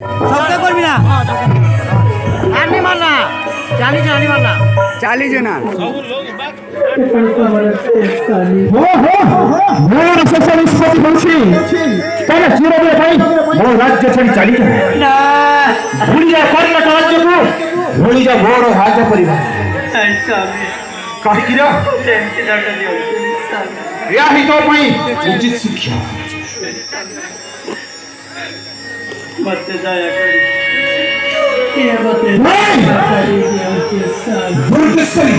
सबके করবি না আনি মারনা চালি মারনা चाली जना ମୋର ଶେଷ ନିଷ୍ପତ୍ତି ହେଉଛି ତମେ ଚିରଦିନ ପାଇଁ ମୋ ରାଜ୍ୟ ଛାଡ଼ି ଚାଲିଛ না ଭୁଲିଯାଅ କର୍ଣ୍ଣାଟକ ରାଜ୍ୟକୁ ଭୁଲିଯାଅ ମୋର ରାଜ ପରିବାର କାହିଁକି ଏହା ହିଁ ତୋ ପାଇଁ ଉଚିତ ଶିକ୍ଷା मत जाया करी ये मते दुर्गेश्वरी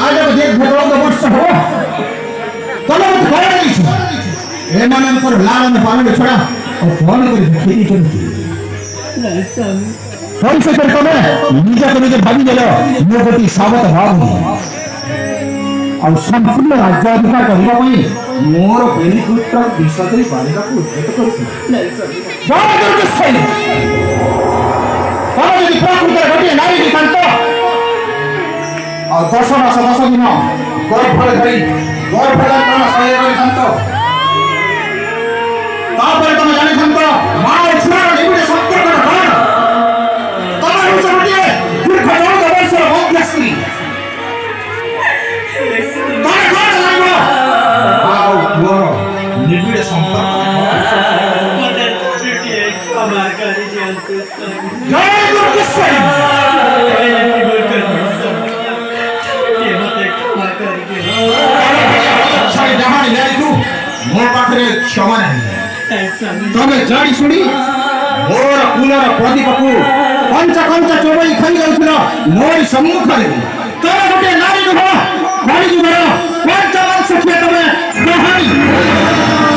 आज अब देख भगवान वर्ष हो तब मत घर नहीं एମାନଙ୍କର ଲାଳନ ପାଳନ ଛଡ଼ା ଆଉ କଣ କରି खेती କରୁଛି ପରିଶେଷରେ ତମେ ନିଜକୁ ନିଜେ ଭାବିଦେଲ ମୋ ପ୍ରତି ସାବତ ଭାବ ଆଉ ସମ୍ପୂର୍ଣ୍ଣ ରାଜ୍ୟ ଅଧିକାର କରିବା ପାଇଁ ମୋର ବେଲିପୁତ୍ର ବିଷ ଦେଇ ବାରିବାକୁ ଉଦ୍ୟତ କରୁଛି ଜୟ ଦୁର୍ଗେଶ୍ୱରୀ ତମେ ଯଦି ପ୍ରକୃତରେ ଗୋଟିଏ ନାରୀ ହେଇଥାନ୍ତ ଆଉ 10 ମାସ 10 ଦିନ ଗର୍ଭରେ ଧରି ଗର୍ଭଧାରଣ ସହାୟ କରିଥାନ୍ତ ତାପରେ ତମେ ଜାଣିଥାନ୍ତ ମା ଓ ଛୁଆର ନିବିଡ଼ ସମ୍ପର୍କର କଣ ତମେ ହେଉଛ ଗୋଟିଏ ଦୀର୍ଘ 14 ବର୍ଷର ବନ୍ଧ୍ୟା ସ୍ତ୍ରୀ ତମେ କଣ ଜାଣିବ ଆଉ ମୋର ନିବିଡ଼ ସମ୍ପର୍କ मते छुट्टी हमार करी जानते ଜୟ ଦୁର୍ଗେଶ୍ୱରୀ ये मते क्षमा करी ଛାଡ଼ି ଡାହାଣୀ ଯାଇଛୁ ମୋ ପାଖରେ କ୍ଷମା ନାହିଁ ऐसा ତମେ ଜାଣି ଶୁଣି ମୋର କୁଲର ପ୍ରଦୀପକୁ କଞ୍ଚା କଞ୍ଚା ଚୋବାଇ ଖାଇ ଯାଉଥିଲ ମୋରି ସମ୍ମୁଖରେ ତମେ ଗୋଟିଏ ନାରୀ ନୁହଁ କଳି ଯୁଗର ପଞ୍ଚ ବଂଶ ତମେ ଡାହାଣୀ